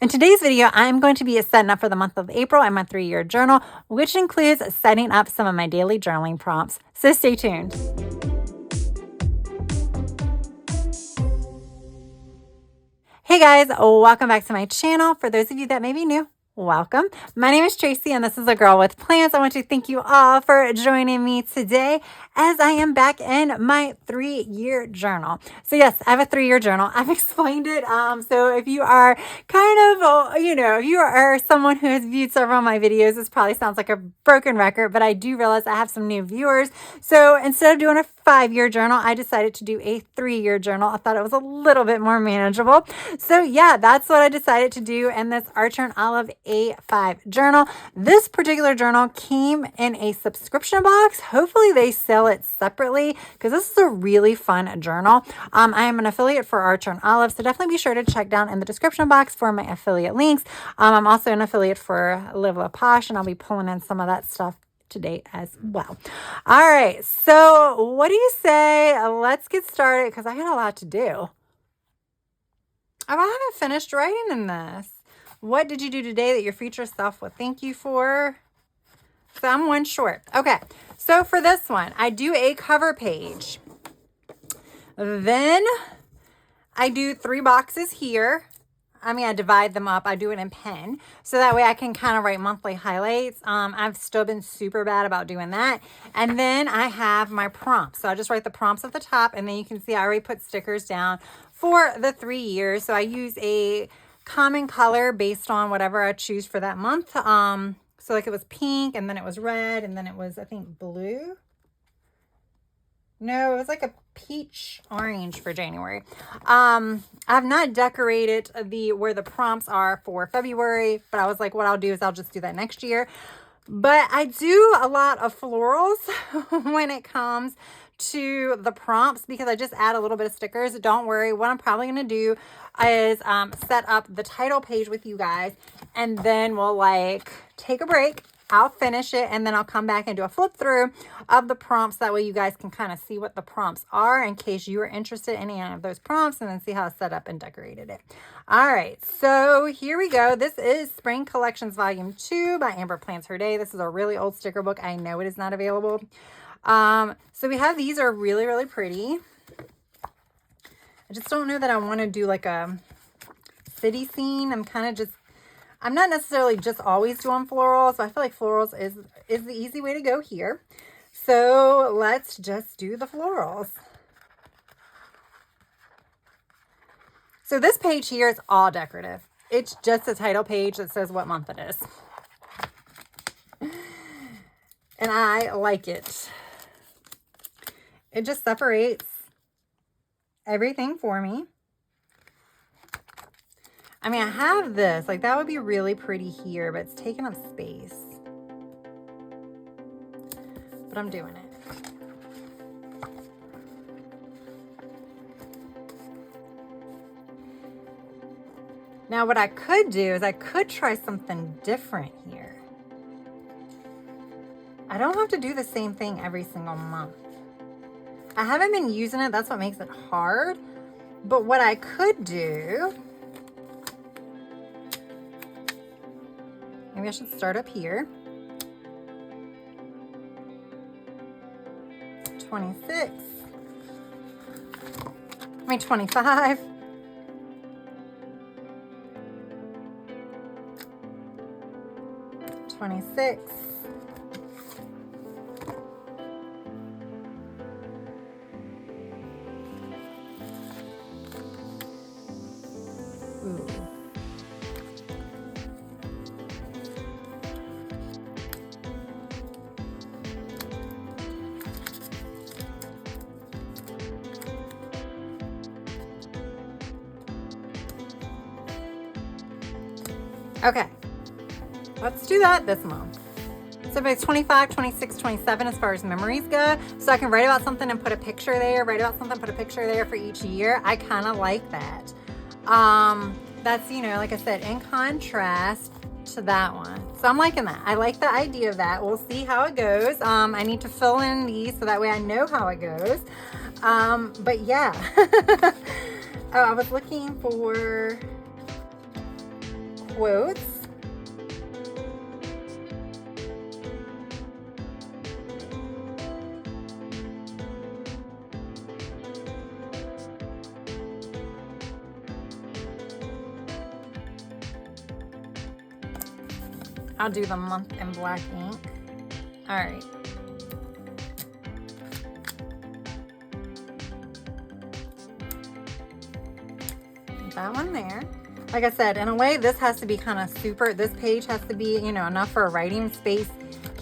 In today's video, I'm going to be setting up for the month of April and my 3-year journal, which includes setting up some of my daily journaling prompts. So stay tuned. Hey guys, welcome back to my channel. For those of you that may be new, welcome. My name is Tracy and this is A Girl with Plans. I want to thank you all for joining me today as I am back in my 3-year journal. So yes, I have a 3-year journal. I've explained it. So if you are kind of, if you are someone who has viewed several of my videos, this probably sounds like a broken record, but I do realize I have some new viewers. So instead of doing a 5-year journal, I decided to do a 3-year journal. I thought it was a little bit more manageable. So yeah, that's what I decided to do in this Archer and Olive A5 journal. This particular journal came in a subscription box. Hopefully they sell it separately because this is a really fun journal. I am an affiliate for Archer and Olive, so definitely be sure to check down in the description box for my affiliate links. I'm also an affiliate for Live La Posh, and I'll be pulling in some of that stuff today as well. All right, so what do you say? Let's get started because I got a lot to do. Oh, I haven't finished writing in this. What did you do today that your future self would thank you for? So I'm one short. Okay, so for this one, I do a cover page. Then I do 3 boxes here. I divide them up. I do it in pen. So that way I can kind of write monthly highlights. I've still been super bad about doing that. And then I have my prompts. So I just write the prompts at the top. And then you can see I already put stickers down for the 3 years. So I use a common color based on whatever I choose for that month. So like it was pink, and then it was red, and then it was, I think, blue. No, it was like a peach orange for January. I've not decorated where the prompts are for February, but I was like, what I'll do is I'll just do that next year. But I do a lot of florals when it comes to the prompts because I just add a little bit of stickers. Don't worry. What I'm probably going to do is set up the title page with you guys, and then we'll take a break. I'll finish it, and then I'll come back and do a flip through of the prompts. That way you guys can kind of see what the prompts are in case you are interested in any of those prompts, and then see how I set up and decorated it. All right, so here we go. This is Spring Collections Volume 2 by Amber Plans Her Day. This is a really old sticker book. I know it is not available. So we have these are really, really pretty. I just don't know that I want to do like a city scene. I'm not necessarily just always doing florals. So I feel like florals is the easy way to go here. So let's just do the florals. So this page here is all decorative. It's just a title page that says what month it is. And I like it. It just separates everything for me. I have this. That would be really pretty here, but it's taking up space. But I'm doing it. Now, what I could do is I could try something different here. I don't have to do the same thing every single month. I haven't been using it. That's what makes it hard. But what I could do, maybe I should start up here. 26. 25. 26. Ooh. Okay, let's do that this month. So it's 25, 26, 27 as far as memories go. So I can write about something and put a picture there, write about something, put a picture there for each year. I kind of like that. That's, like I said, in contrast to that one. So I'm liking that. I like the idea of that. We'll see how it goes. I need to fill in these so that way I know how it goes. But yeah. Oh, I was looking for quotes. I'll do the month in black ink. All right. That one there. Like I said, in a way, this has to be kind of super. This page has to be, you know, enough for a writing space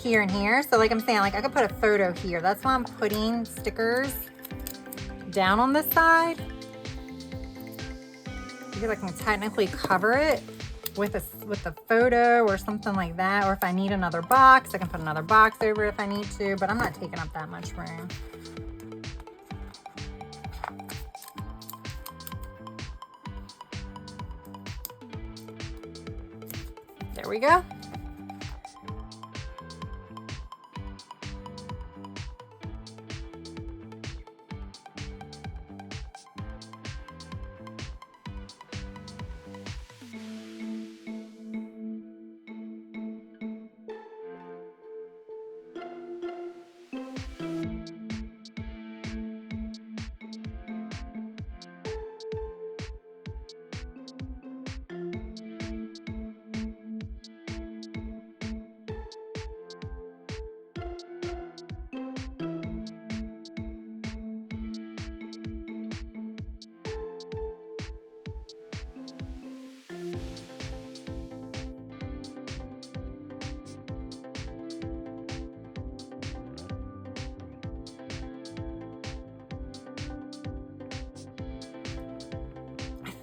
here and here. So like I'm saying, like I could put a photo here. That's why I'm putting stickers down on this side, because I can technically cover it with a photo or something like that. Or if I need another box, I can put another box over it if I need to, but I'm not taking up that much room. There we go.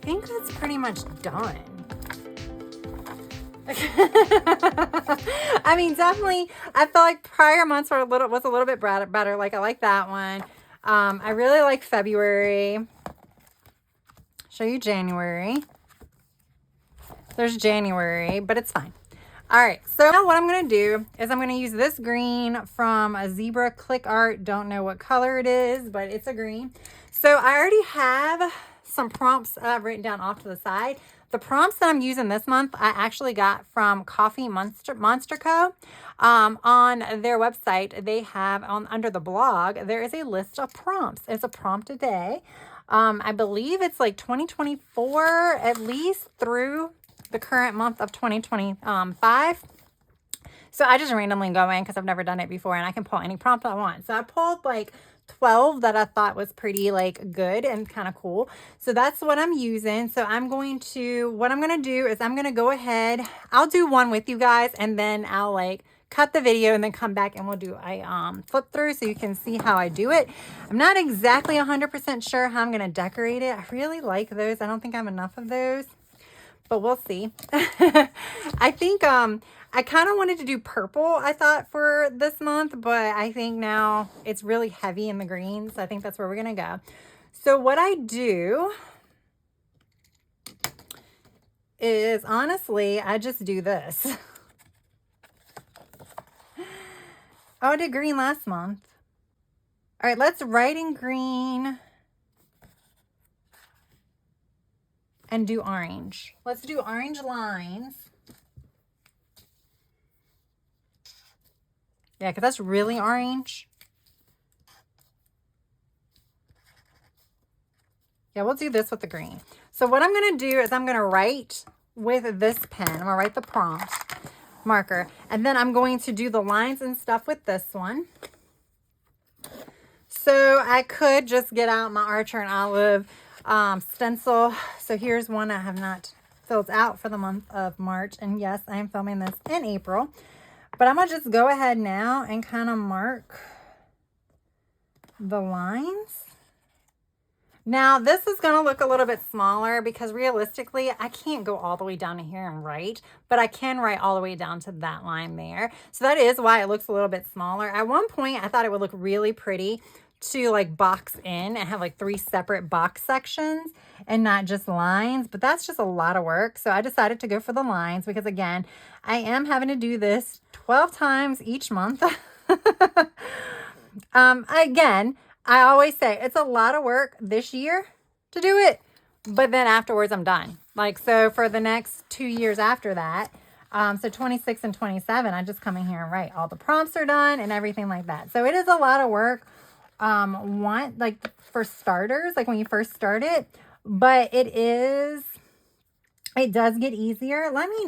I think that's pretty much done. I mean, definitely, I felt like prior months were was a little bit better. Like I like that one. I really like February. Show you January. There's January, but it's fine. All right, so now what I'm gonna do is I'm gonna use this green from a Zebra Click Art. Don't know what color it is, but it's a green. So I already have some prompts I've written down off to the side. The prompts that I'm using this month, I actually got from Coffee Monster Co. On their website, they have under the blog, there is a list of prompts. It's a prompt a day. I believe it's like 2024, at least through the current month of 2025. So I just randomly go in because I've never done it before, and I can pull any prompt I want. So I pulled like 12 that I thought was pretty like good and kind of cool. So that's what I'm using. So what I'm going to do is I'm going to go ahead. I'll do one with you guys, and then I'll like cut the video and then come back and we'll do a flip through so you can see how I do it. I'm not exactly 100% sure how I'm going to decorate it. I really like those. I don't think I have enough of those, but we'll see. I think I kind of wanted to do purple, I thought, for this month, but I think now it's really heavy in the greens. I think that's where we're going to go. So what I do is, honestly, I just do this. Oh, I did green last month. All right, let's write in green and do orange. Let's do orange lines. Yeah, because that's really orange. Yeah, we'll do this with the green. So what I'm going to do is I'm going to write with this pen. I'm going to write the prompt marker. And then I'm going to do the lines and stuff with this one. So I could just get out my Archer and Olive stencil. So here's one I have not filled out for the month of March. And yes, I am filming this in April. But I'm going to just go ahead now and kind of mark the lines. Now, this is going to look a little bit smaller because realistically, I can't go all the way down to here and write, but I can write all the way down to that line there. So that is why it looks a little bit smaller. At one point, I thought it would look really pretty to like box in and have like 3 separate box sections and not just lines, but that's just a lot of work. So I decided to go for the lines because, again, I am having to do this 12 times each month. Again, I always say it's a lot of work this year to do it, but then afterwards I'm done. Like, so for the next 2 years after that, so 26 and 27, I just come in here and write. All the prompts are done and everything like that. So it is a lot of work. Like for starters, like when you first start it, but it does get easier. Let me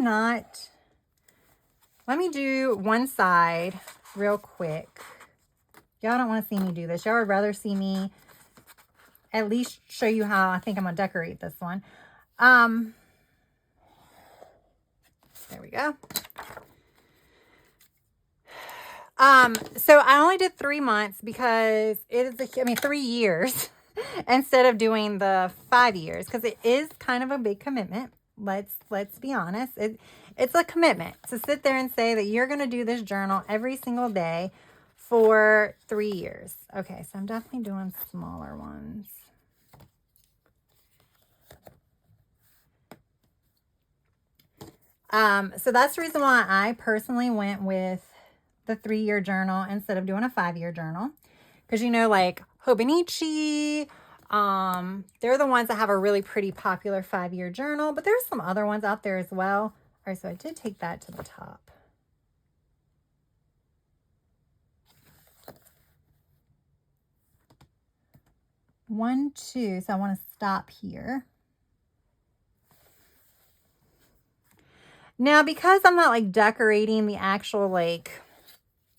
do one side real quick. Y'all don't want to see me do this. Y'all would rather see me at least show you how I think I'm going to decorate this one. There we go. So I only did 3 months because it is, 3 years instead of doing the 5 years, because it is kind of a big commitment. Let's be honest. It's a commitment to sit there and say that you're going to do this journal every single day for 3 years. Okay, so I'm definitely doing smaller ones. So that's the reason why I personally went with the 3-year journal instead of doing a 5-year journal. Because, like Hobonichi, they're the ones that have a really pretty popular 5-year journal, but there's some other ones out there as well. All right, so I did take that to the top. One, two, so I want to stop here. Now, because I'm not like decorating the actual like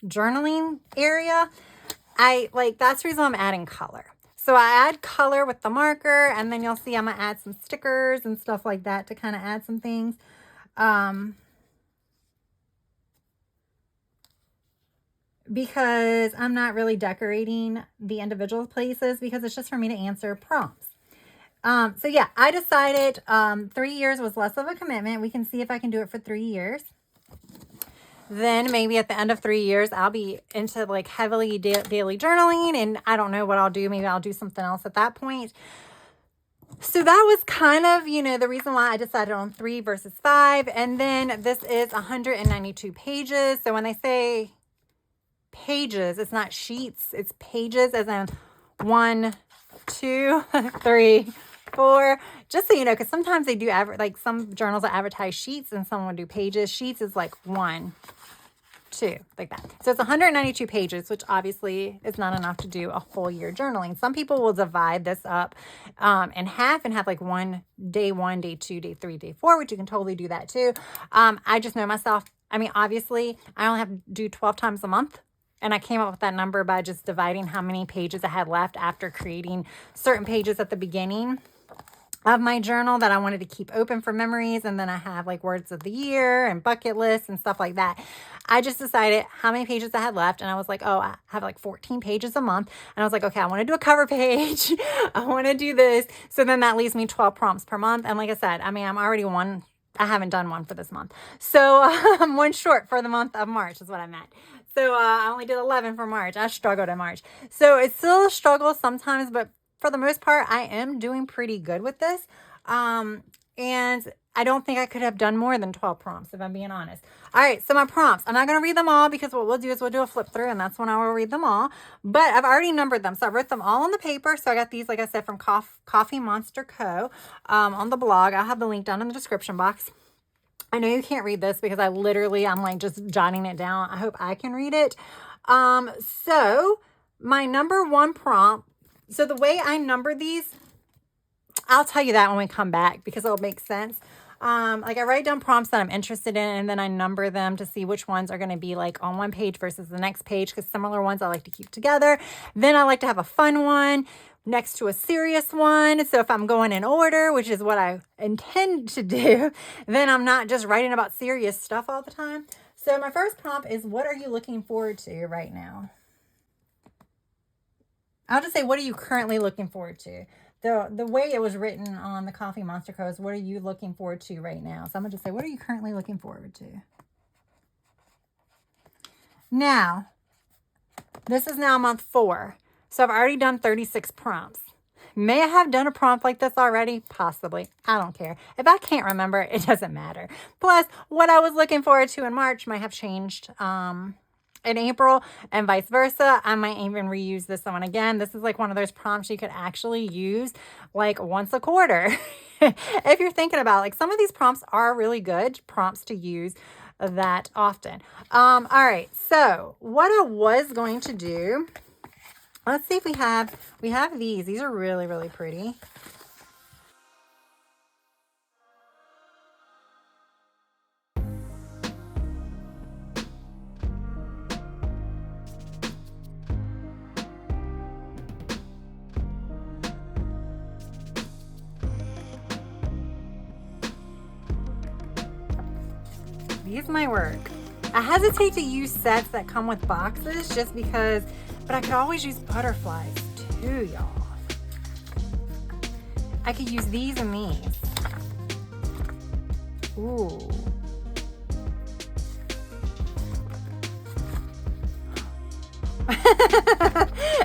journaling area, that's the reason I'm adding color. So I add color with the marker, and then you'll see I'm gonna add some stickers and stuff like that to kind of add some things. Because I'm not really decorating the individual places, because it's just for me to answer prompts. So yeah, I decided 3 years was less of a commitment. We can see if I can do it for 3 years. Then maybe at the end of 3 years, I'll be into like heavily daily journaling, and I don't know what I'll do. Maybe I'll do something else at that point. So that was kind of, the reason why I decided on 3 versus 5. And then this is 192 pages. So when they say pages, it's not sheets, it's pages, as in 1, 2, 3, 4. Just so you know, because sometimes they do like some journals that advertise sheets and some will do pages. Sheets is like 1, 2, like that. So it's 192 pages, which obviously is not enough to do a whole year journaling. Some people will divide this up in half and have like day 1, day 2, day 3, day 4, which you can totally do that too. I just know myself. Obviously, I only have to do 12 times a month. And I came up with that number by just dividing how many pages I had left after creating certain pages at the beginning of my journal that I wanted to keep open for memories. And then I have like words of the year and bucket lists and stuff like that. I just decided how many pages I had left. And I was like, oh, I have like 14 pages a month. And I was like, okay, I want to do a cover page. I want to do this. So then that leaves me 12 prompts per month. And like I said, I'm already I haven't done one for this month. So I'm one short for the month of March is what I meant. So I only did 11 for March. I struggled in March. So it's still a struggle sometimes, but for the most part, I am doing pretty good with this. And I don't think I could have done more than 12 prompts, if I'm being honest. All right, so my prompts. I'm not going to read them all, because what we'll do is we'll do a flip through, and that's when I will read them all. But I've already numbered them. So I wrote them all on the paper. So I got these, like I said, from Coffee Monster Co. On the blog. I'll have the link down in the description box. I know you can't read this because I'm like just jotting it down. I hope I can read it. So my number 1 prompt. So the way I number these, I'll tell you that when we come back, because it'll make sense. Like I write down prompts that I'm interested in, and then I number them to see which ones are going to be like on one page versus the next page, because similar ones I like to keep together. Then I like to have a fun one next to a serious one. So if I'm going in order, which is what I intend to do, then I'm not just writing about serious stuff all the time. So my first prompt is, what are you looking forward to right now? I'll just say, what are you currently looking forward to? The way it was written on the Coffee Monster Co. is, what are you looking forward to right now? So I'm going to just say, what are you currently looking forward to? Now, this is now month 4. So I've already done 36 prompts. May I have done a prompt like this already? Possibly. I don't care. If I can't remember, it doesn't matter. Plus, what I was looking forward to in March might have changed in April and vice versa. I might even reuse this one again. This is like one of those prompts you could actually use like once a quarter. If you're thinking about, like, some of these prompts are really good prompts to use that often. All right, so what I was going to do, let's see if we have these. These are really, really pretty. These might work. I hesitate to use sets that come with boxes just because, but I could always use butterflies too, y'all. I could use these and these. Ooh.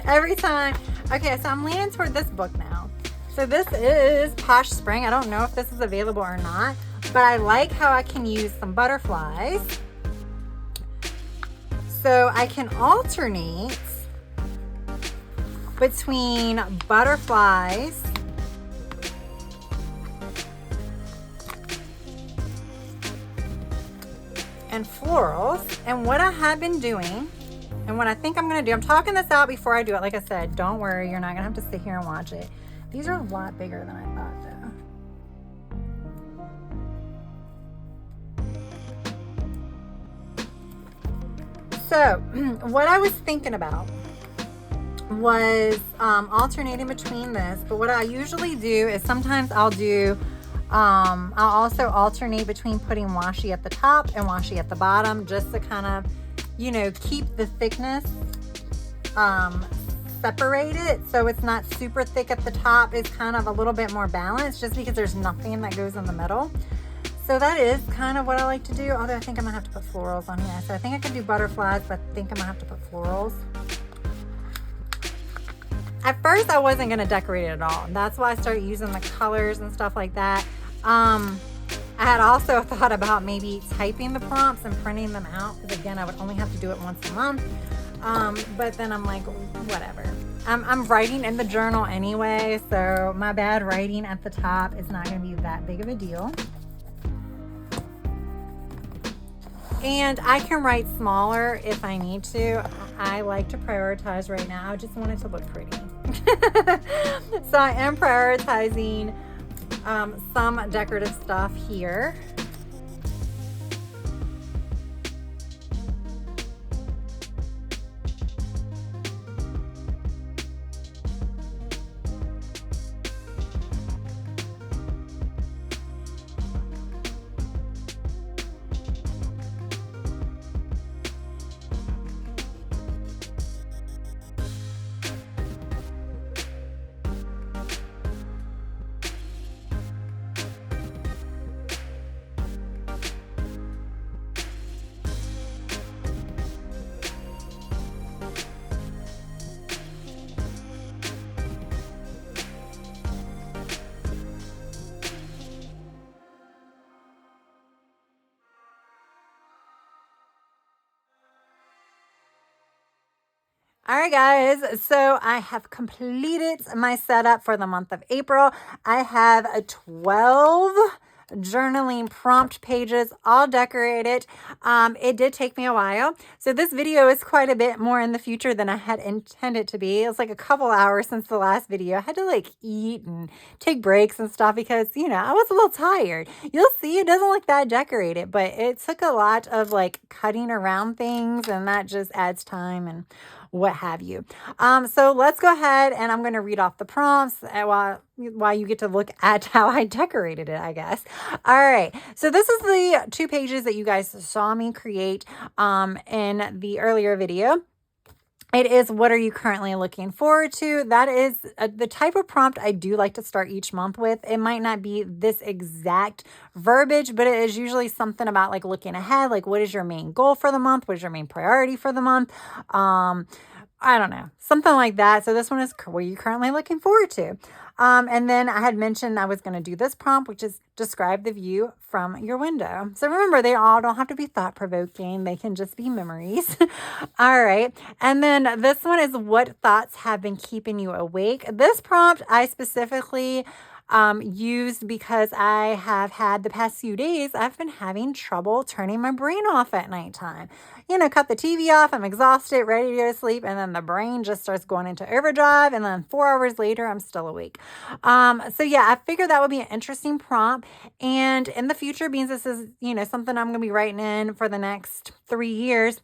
Every time. Okay, so I'm leaning toward this book now. So this is Posh Spring. I don't know if this is available or not, but I like how I can use some butterflies. So I can alternate between butterflies and florals. And what I have been doing, and what I think I'm going to do, I'm talking this out before I do it. Like I said, don't worry, you're not going to have to sit here and watch it. These are a lot bigger than I thought, though. So what I was thinking about was alternating between this, but what I usually do is sometimes I'll also alternate between putting washi at the top and washi at the bottom, just to kind of, you know, keep the thickness separated, so it's not super thick at the top. It's kind of a little bit more balanced, just because there's nothing that goes in the middle. So that is kind of what I like to do, although I think I'm gonna have to put florals on here. So I think I can do butterflies, but I think I'm gonna have to put florals. At first I wasn't gonna decorate it at all, and that's why I started using the colors and stuff like that. I had also thought about maybe typing the prompts and printing them out, because again, I would only have to do it once a month. But then I'm like, whatever. I'm writing in the journal anyway, so my bad writing at the top is not going to be that big of a deal. And I can write smaller if I need to. I like to prioritize right now. I just want it to look pretty. So I am prioritizing some decorative stuff here. All right, guys, so I have completed my setup for the month of April. I have 12 journaling prompt pages all decorated. It did take me a while. So this video is quite a bit more in the future than I had intended to be. It was like a couple hours since the last video. I had to like eat and take breaks and stuff because, you know, I was a little tired. You'll see it doesn't look that decorated, but it took a lot of like cutting around things, and that just adds time and what have you. So let's go ahead and I'm going to read off the prompts while you get to look at how I decorated it, I guess. All right. So this is the 2 pages that you guys saw me create in the earlier video. It is, what are you currently looking forward to? That is the type of prompt I do like to start each month with. It might not be this exact verbiage, but it is usually something about like looking ahead, like what is your main goal for the month? What is your main priority for the month? I don't know, something like that. So this one is, what are you currently looking forward to? And then I had mentioned I was going to do this prompt, which is describe the view from your window. So remember, they all don't have to be thought provoking. They can just be memories. All right. And then this one is, what thoughts have been keeping you awake? This prompt I specifically used because I have had the past few days, I've been having trouble turning my brain off at nighttime. Cut the TV off, I'm exhausted, ready to go to sleep, and then the brain just starts going into overdrive, and then 4 hours later, I'm still awake. So yeah, I figured that would be an interesting prompt. And in the future, being this is, something I'm going to be writing in for the next 3 years,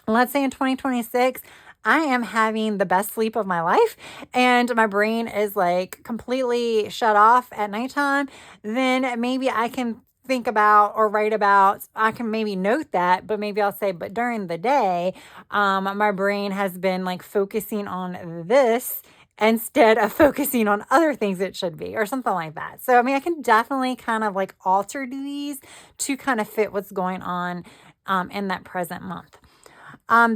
let's say in 2026, I am having the best sleep of my life and my brain is like completely shut off at nighttime, then maybe I can think about or write about, I can maybe note that, but maybe I'll say, but during the day, my brain has been like focusing on this instead of focusing on other things it should be, or something like that. So, I mean, I can definitely kind of like alter these to kind of fit what's going on in that present month.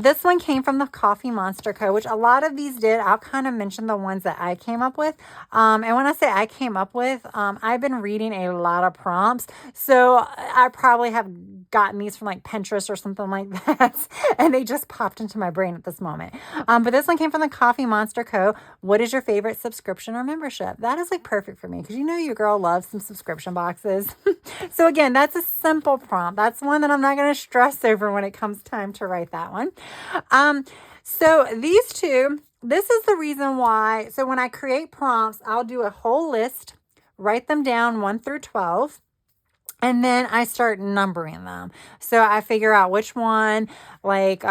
This one came from the Coffee Monster Co., which a lot of these did. I'll kind of mention the ones that I came up with. And when I say I came up with, I've been reading a lot of prompts. So I probably have gotten these from like Pinterest or something like that. And they just popped into my brain at this moment. But this one came from the Coffee Monster Co. What is your favorite subscription or membership? That is like perfect for me because your girl loves some subscription boxes. So again, that's a simple prompt. That's one that I'm not going to stress over when it comes time to write that one. So these two, this is the reason why. So when I create prompts, I'll do a whole list, write them down 1 through 12. And then I start numbering them. So I figure out which one, like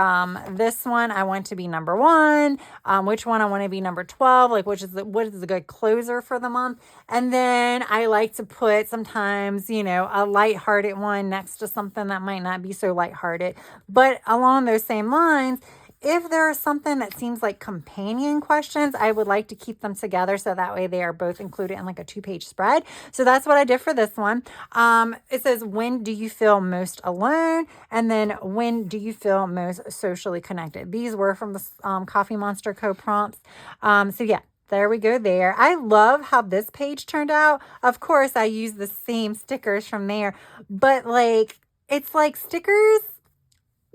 this one I want to be number 1, which one I want to be number 12, like what is a good closer for the month. And then I like to put sometimes, a lighthearted one next to something that might not be so lighthearted. But along those same lines, if there is something that seems like companion questions, I would like to keep them together so that way they are both included in like a 2-page spread. So that's what I did for this one. It says, when do you feel most alone? And then, when do you feel most socially connected? These were from the Coffee Monster Co. prompts. So yeah, there we go there. I love how this page turned out. Of course, I use the same stickers from there, but like, it's like stickers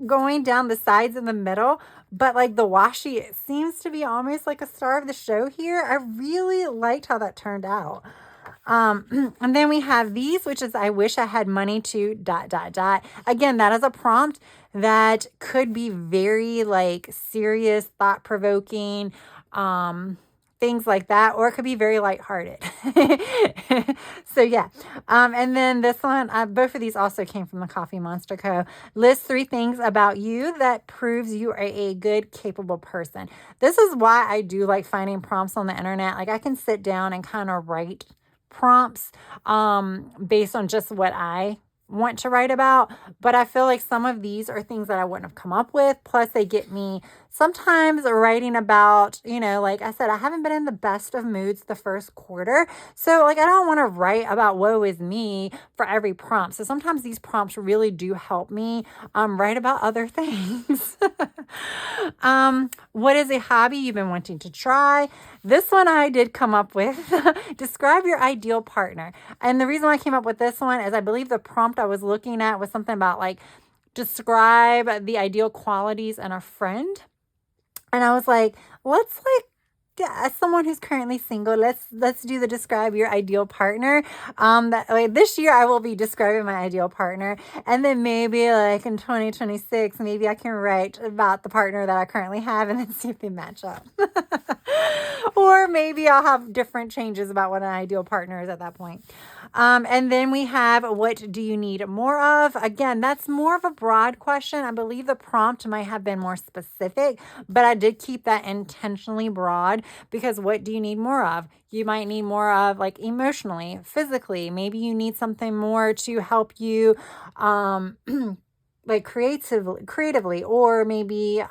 going down the sides in the middle, but like the washi, it seems to be almost like a star of the show here. I really liked how that turned out. And then we have these, which is, I wish I had money to ... Again, that is a prompt that could be very like serious, thought-provoking, things like that, or it could be very lighthearted. So yeah. And then this one, both of these also came from the Coffee Monster Co. List 3 things about you that proves you are a good, capable person. This is why I do like finding prompts on the internet. Like I can sit down and kind of write prompts based on just what I want to write about, but I feel like some of these are things that I wouldn't have come up with. Plus they get me sometimes writing about, like I said, I haven't been in the best of moods the first quarter. So like, I don't want to write about woe is me for every prompt. So sometimes these prompts really do help me write about other things. What is a hobby you've been wanting to try? This one I did come up with. Describe your ideal partner. And the reason why I came up with this one is I believe the prompt I was looking at was something about like, describe the ideal qualities in a friend. And I was like, let's as someone who's currently single, let's do the describe your ideal partner. This year I will be describing my ideal partner, and then maybe like in 2026, maybe I can write about the partner that I currently have, and then see if they match up. Or maybe I'll have different changes about what an ideal partner is at that point. And then we have, what do you need more of? Again, that's more of a broad question. I believe the prompt might have been more specific, but I did keep that intentionally broad because what do you need more of? You might need more of like emotionally, physically. Maybe you need something more to help you like creatively, or maybe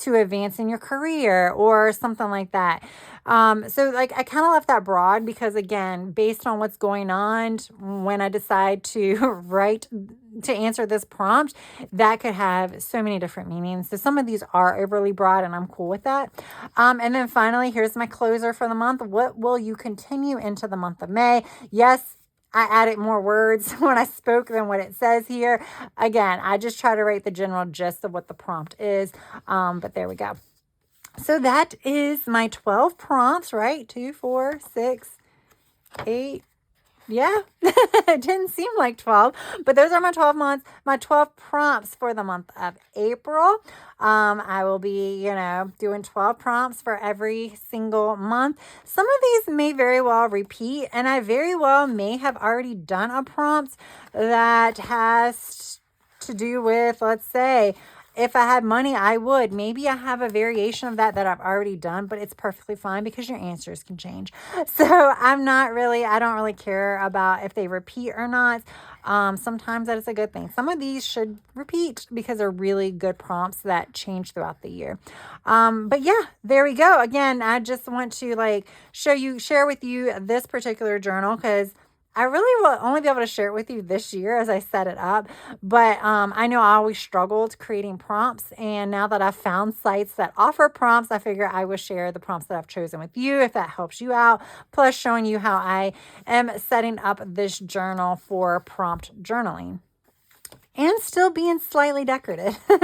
to advance in your career or something like that. So like I kind of left that broad because again, based on what's going on when I decide to to answer this prompt, that could have so many different meanings. So some of these are overly broad and I'm cool with that. And then finally, here's my closer for the month. What will you continue into the month of May? Yes, I added more words when I spoke than what it says here. Again, I just try to write the general gist of what the prompt is. But there we go. So that is my 12 prompts, right? 2, 4, 6, 8. Yeah, it didn't seem like 12, but those are my 12 months, my 12 prompts for the month of April. I will be, doing 12 prompts for every single month. Some of these may very well repeat, and I very well may have already done a prompt that has to do with, let's say, if I had money, I would. Maybe I have a variation of that I've already done, but it's perfectly fine because your answers can change. So I don't really care about if they repeat or not. Sometimes that is a good thing. Some of these should repeat because they're really good prompts that change throughout the year. But yeah, there we go. Again, I just want to share with you this particular journal because I really will only be able to share it with you this year as I set it up. But I know I always struggled creating prompts. And now that I've found sites that offer prompts, I figure I will share the prompts that I've chosen with you if that helps you out. Plus showing you how I am setting up this journal for prompt journaling. And still being slightly decorative. All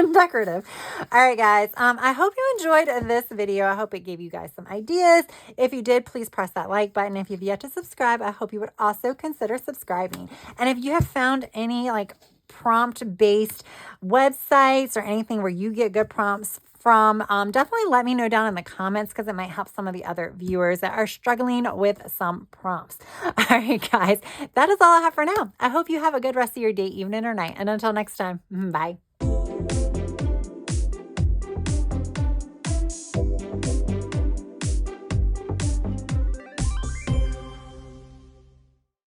right, guys. I hope you enjoyed this video. I hope it gave you guys some ideas. If you did, please press that like button. If you've yet to subscribe, I hope you would also consider subscribing. And if you have found any prompt-based websites or anything where you get good prompts from, definitely let me know down in the comments because it might help some of the other viewers that are struggling with some prompts. All right, guys, that is all I have for now. I hope you have a good rest of your day, evening, or night. And until next time, bye.